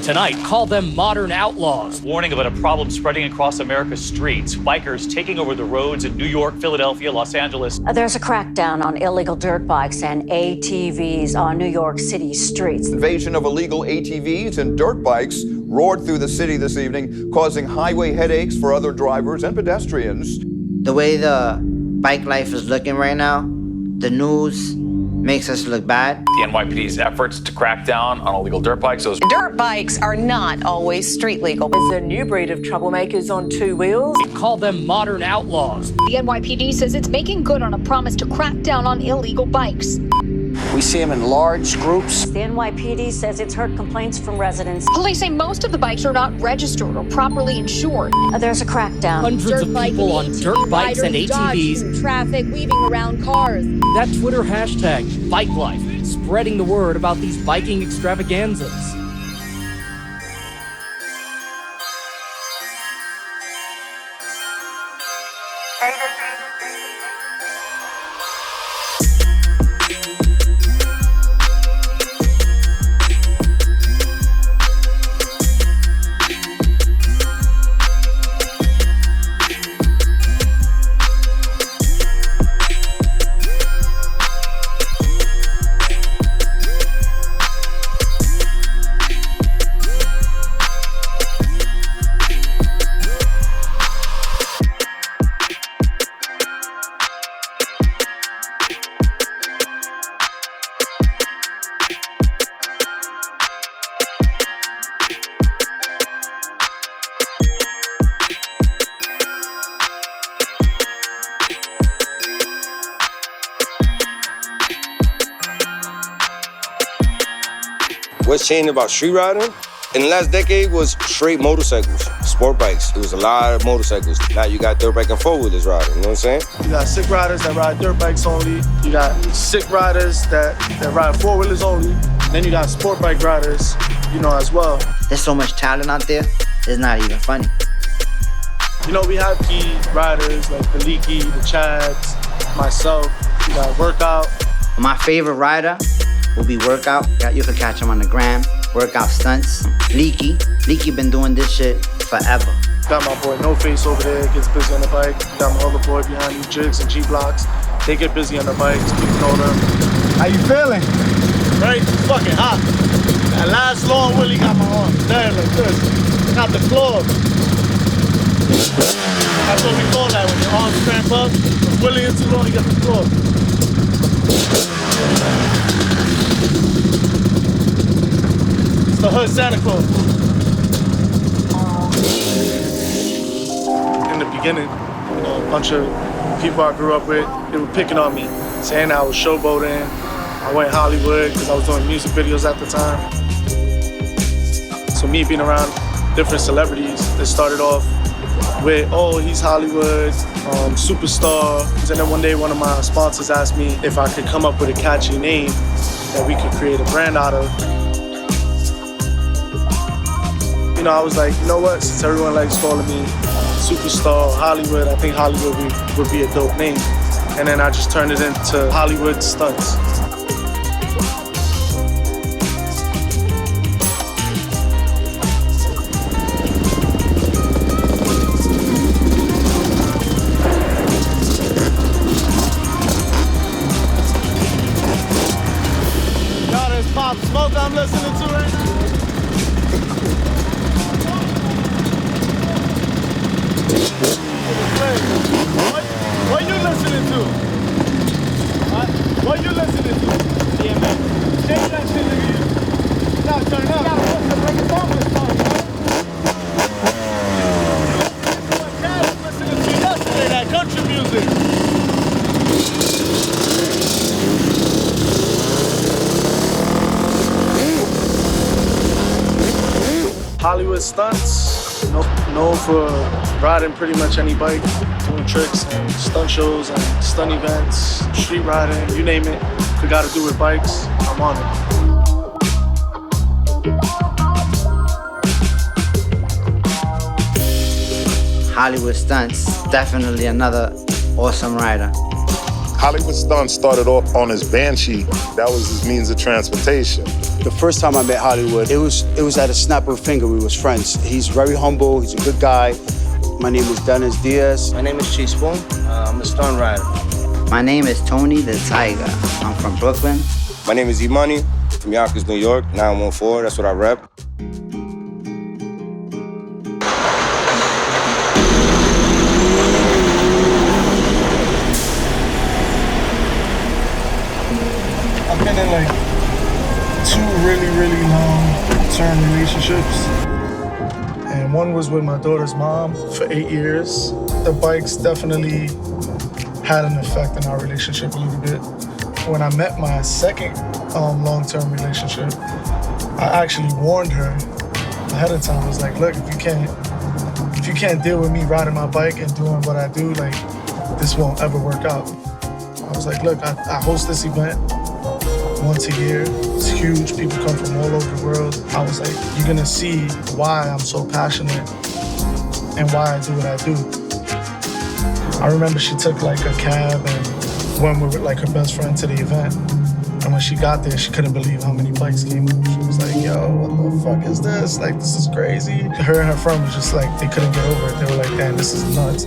Tonight, call them modern outlaws. Warning about a problem spreading across America's streets. Bikers taking over the roads in New York, Philadelphia, Los Angeles. There's a crackdown on illegal dirt bikes and ATVs on New York City streets. Invasion of illegal ATVs and dirt bikes roared through the city this evening, causing highway headaches for other drivers and pedestrians. The way the bike life is looking right now, the news makes us look bad. The NYPD's efforts to crack down on illegal dirt bikes. Dirt bikes are not always street legal. There's a new breed of troublemakers on two wheels. Call them modern outlaws. The NYPD says it's making good on a promise to crack down on illegal bikes. We see them in large groups. The NYPD says it's heard complaints from residents. Police say most of the bikes are not registered or properly insured. There's a crackdown. Hundreds of people on dirt bikes and ATVs. Traffic weaving around cars. That Twitter hashtag, Bike Life, spreading the word about these biking extravaganzas. What's changed about street riding in the last decade was straight motorcycles, sport bikes. It was a lot of motorcycles. Now you got dirt bike and four-wheelers riding, you know what I'm saying? You got sick riders that ride dirt bikes only. You got sick riders that ride four-wheelers only. Then you got sport bike riders, as well. There's so much talent out there, it's not even funny. We have key riders like the Leaky, the Chads, myself. You got Workout. My favorite rider will be Workout. You can catch him on the gram. Workout Stunts. Leaky been doing this shit forever. Got my boy No Face over there, gets busy on the bike. Got my other boy behind me, Jigs and G-Blocks. They get busy on the bikes, people know them. How you feeling? Right? It's fucking hot. That last long Willie got my arm there like this. Got the club. That's what we call that when your arms cramp up. When Willie is too long, you got the club. It's the hood Santa Claus. In the beginning, a bunch of people I grew up with, they were picking on me, saying I was showboating. I went Hollywood because I was doing music videos at the time. So me being around different celebrities, they started off with, oh, he's Hollywood, superstar. And then one day, one of my sponsors asked me if I could come up with a catchy name that we could create a brand out of. I was like, you know what, since everyone likes calling me superstar, Hollywood, I think Hollywood would be a dope name. And then I just turned it into Hollywood Stunts. Y'all, there's Pop Smoke I'm listening to right now. What you listening to? What you listening to? Yeah, man. Change that shit, nigga. Now turn up. You gotta put the reggaeton with song, What Dad was listening to yesterday, that country music. Hollywood Stunts, known for riding pretty much any bike, doing tricks and stunt shows and stunt events, street riding, you name it. If it got to do with bikes, I'm on it. Hollywood Stunts, definitely another awesome rider. Hollywood Stunt started off on his Banshee. That was his means of transportation. The first time I met Hollywood, it was at a snap of a finger. We was friends. He's very humble. He's a good guy. My name is Dennis Diaz. My name is Teaspoon. I'm a stunt rider. My name is Tony the Tiger. I'm from Brooklyn. My name is Imani from Yonkers, New York, 914. That's what I rep. I've been in like 2 really long-term relationships. And one was with my daughter's mom for 8 years. The bikes definitely had an effect in our relationship a little bit. When I met my second long-term relationship, I actually warned her ahead of time. I was like, look, if you can't deal with me riding my bike and doing what I do, like, this won't ever work out. I was like, look, I host this event once a year. It's huge. People come from all over the world. I was like, you're gonna see why I'm so passionate and why I do what I do. I remember she took like a cab and went with like her best friend to the event. And when she got there, she couldn't believe how many bikes came up. She was like, yo, what the fuck is this? Like, this is crazy. Her and her friend was just like, they couldn't get over it. They were like, damn, this is nuts.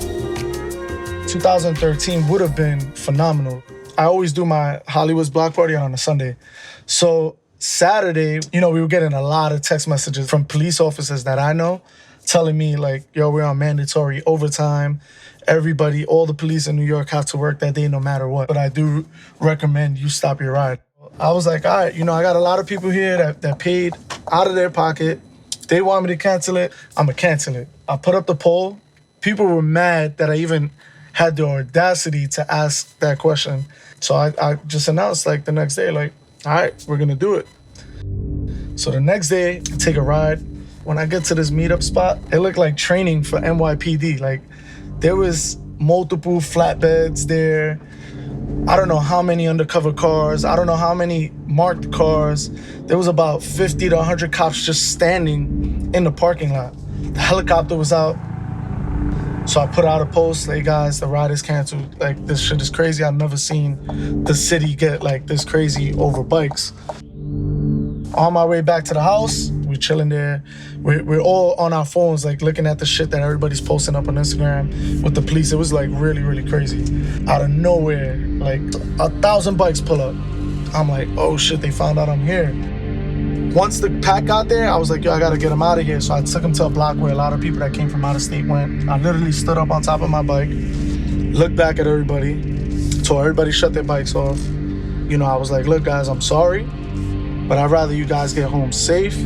2013 would have been phenomenal. I always do my Hollywood's block party on a Sunday. So Saturday, we were getting a lot of text messages from police officers that I know telling me like, yo, we're on mandatory overtime. Everybody, all the police in New York have to work that day no matter what. But I do recommend you stop your ride. I was like, all right, I got a lot of people here that paid out of their pocket. If they want me to cancel it, I'm gonna cancel it. I put up the poll. People were mad that I even had the audacity to ask that question. So I just announced like the next day, like, all right, we're gonna do it. So the next day, I take a ride. When I get to this meetup spot, it looked like training for NYPD. Like, there was multiple flatbeds there. I don't know how many undercover cars. I don't know how many marked cars. There was about 50 to 100 cops just standing in the parking lot. The helicopter was out. So I put out a post, like, guys, the ride is canceled. Like, this shit is crazy. I've never seen the city get like this crazy over bikes. On my way back to the house, we're chilling there. We're all on our phones, like looking at the shit that everybody's posting up on Instagram with the police. It was like really crazy. Out of nowhere, like 1,000 bikes pull up. I'm like, oh shit, they found out I'm here. Once the pack got there, I was like, yo, I gotta get them out of here. So I took them to a block where a lot of people that came from out of state went. I literally stood up on top of my bike, looked back at everybody, told everybody shut their bikes off. I was like, look guys, I'm sorry, but I'd rather you guys get home safe.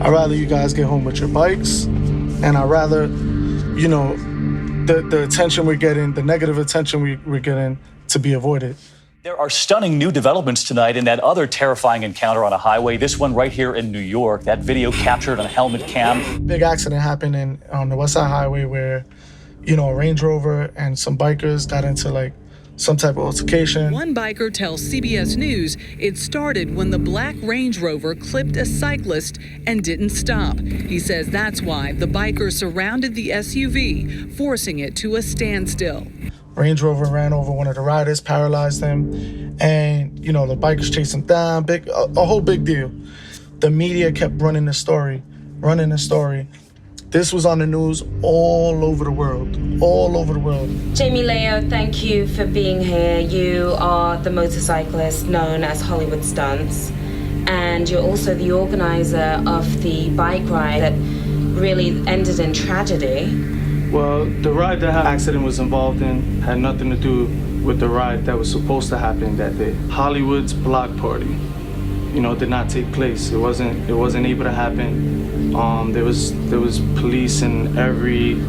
I'd rather you guys get home with your bikes. And I'd rather, the attention we're getting, the negative attention we're getting to be avoided. There are stunning new developments tonight in that other terrifying encounter on a highway, this one right here in New York. That video captured on helmet cam. Big accident happened on the West Side Highway where, a Range Rover and some bikers got into like some type of altercation. One biker tells CBS News it started when the black Range Rover clipped a cyclist and didn't stop. He says that's why the biker surrounded the SUV, forcing it to a standstill. Range Rover ran over one of the riders, paralyzed him, and the bikers chased him down. A whole big deal. The media kept running the story. This was on the news all over the world. Jamie Leo, thank you for being here. You are the motorcyclist known as Hollywood Stunts, and you're also the organizer of the bike ride that really ended in tragedy. Well, the ride that accident was involved in had nothing to do with the ride that was supposed to happen that day. Hollywood's block party, did not take place. It wasn't able to happen. There was police in every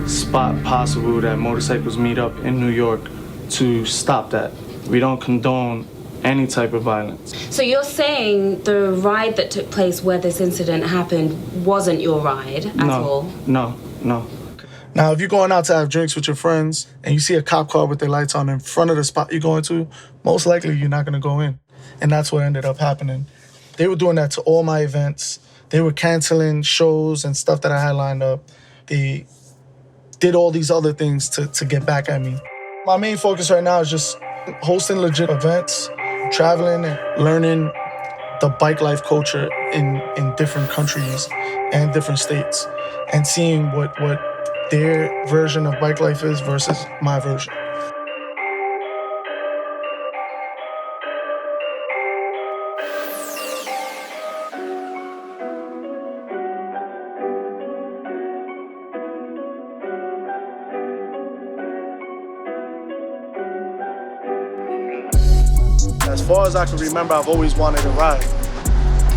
spot possible that motorcycles meet up in New York to stop that. We don't condone any type of violence. So you're saying the ride that took place where this incident happened wasn't your ride at all? No. Now, if you're going out to have drinks with your friends and you see a cop car with their lights on in front of the spot you're going to, most likely you're not gonna go in. And that's what ended up happening. They were doing that to all my events. They were canceling shows and stuff that I had lined up. They did all these other things to get back at me. My main focus right now is just hosting legit events, traveling and learning the bike life culture in different countries and different states, and seeing what their version of bike life is versus my version. As far as I can remember, I've always wanted to ride.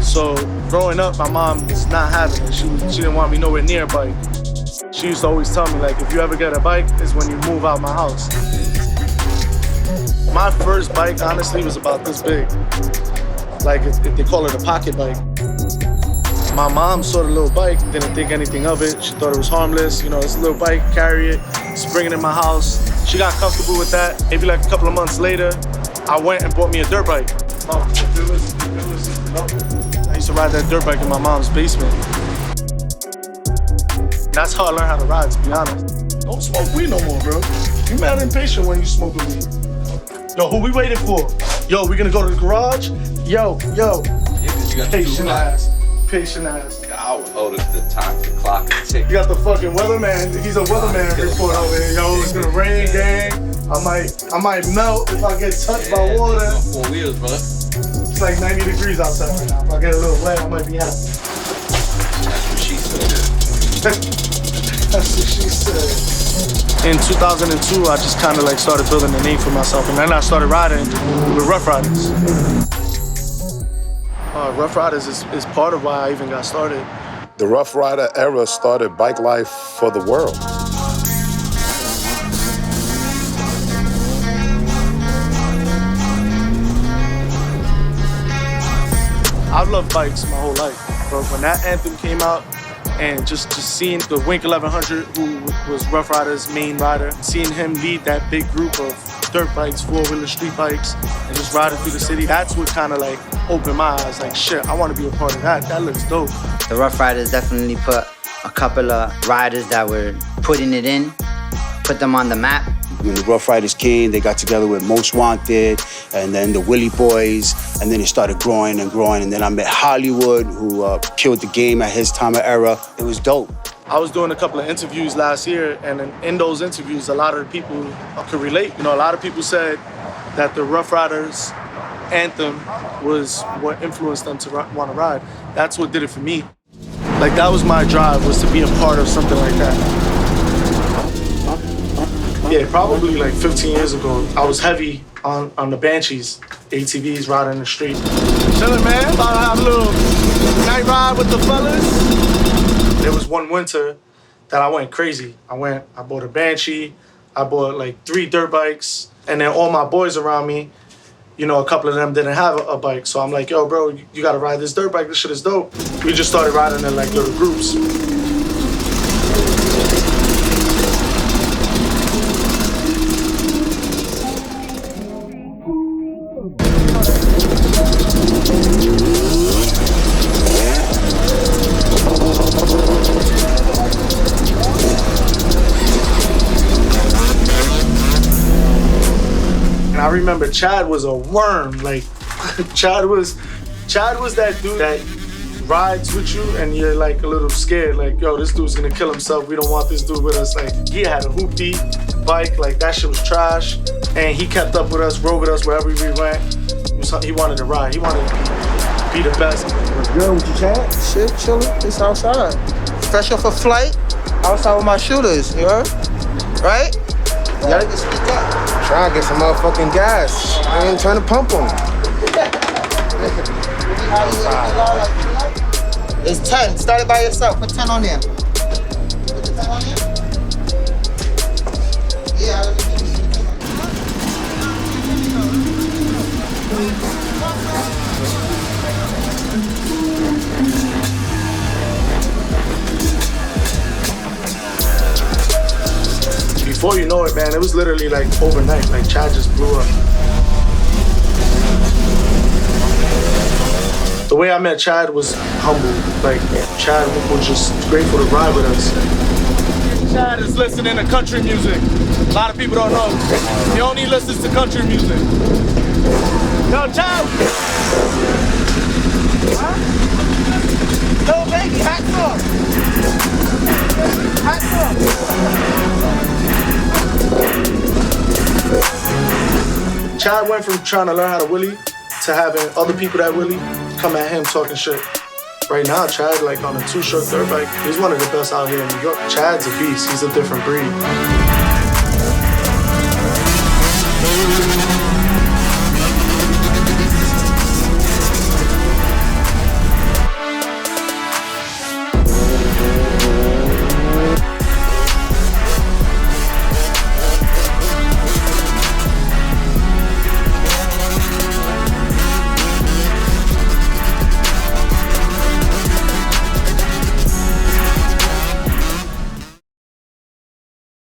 So growing up, my mom was not having it. She didn't want me nowhere near a bike. She used to always tell me, like, if you ever get a bike, it's when you move out my house. My first bike, honestly, was about this big. Like, they call it a pocket bike. My mom saw the little bike, didn't think anything of it. She thought it was harmless. You know, it's a little bike, carry it, just bring it in my house. She got comfortable with that. Maybe like a couple of months later, I went and bought me a dirt bike. I used to ride that dirt bike in my mom's basement. That's how I learned how to ride, to be honest. Don't smoke weed no more, bro. You mad impatient when you smoke weed. Yo, who we waiting for? Yo, we gonna go to the garage? Yo. Patient ass. I would hold it to the time, the clock and tick. You got the fucking weatherman. He's a weatherman report over here. Yo, it's gonna rain, gang. I might melt if I get touched by water. It's on 4 wheels, brother. It's like 90 degrees outside right now. If I get a little wet, I might be happy. That's what she said. That's what she said. In 2002, I just kind of like started building a name for myself, and then I started riding with Rough Riders. Rough Riders is part of why I even got started. The Rough Rider era started bike life for the world. I've loved bikes my whole life, but when that anthem came out, and just seeing the Wink 1100, who was Rough Riders' main rider, seeing him lead that big group of dirt bikes, four-wheeler street bikes, and just riding through the city, that's what kind of like opened my eyes. Like, shit, I want to be a part of that. That looks dope. The Rough Riders definitely put a couple of riders that were putting it in, put them on the map. When the Rough Riders came, they got together with Most Wanted, and then the Willie Boys, and then it started growing and growing. And then I met Hollywood, who killed the game at his time of era. It was dope. I was doing a couple of interviews last year, and in those interviews, a lot of the people could relate. You know, a lot of people said that the Rough Riders anthem was what influenced them to want to ride. That's what did it for me. Like, that was my drive, was to be a part of something like that. Yeah, probably like 15 years ago, I was heavy on the Banshees, ATVs riding the street. Chillin', man, about to have a little night ride with the fellas. There was one winter that I went crazy. I bought a Banshee, I bought like 3 dirt bikes, and then all my boys around me, you know, a couple of them didn't have a bike. So I'm like, yo, bro, you gotta ride this dirt bike, this shit is dope. We just started riding in like little groups. I remember Chad was a worm. Like, Chad was that dude that rides with you and you're like a little scared. Like, yo, this dude's gonna kill himself. We don't want this dude with us. Like, he had a hoopty bike. Like, that shit was trash. And he kept up with us, rode with us wherever we went. He wanted to ride. He wanted to be the best. What's good with you, Chad? Shit, chillin'. Just outside. Fresh off a flight. Outside with my shooters, you heard? Right? You gotta just speak up. Try to get some motherfucking gas. I ain't trying to pump on. It's 10. Start it by yourself. Put 10 on there. Put the 10 on there. Yeah. Before you know it, man, it was literally like overnight. Like, Chad just blew up. The way I met Chad was humble. Like, Chad was just grateful to ride with us. Chad is listening to country music. A lot of people don't know. He only listens to country music. Yo, Chad! Little baby, hats off. Hats off. Chad went from trying to learn how to wheelie to having other people that wheelie come at him talking shit. Right now, Chad, like on a two-stroke dirt bike, he's one of the best out here in New York. Chad's a beast. He's a different breed.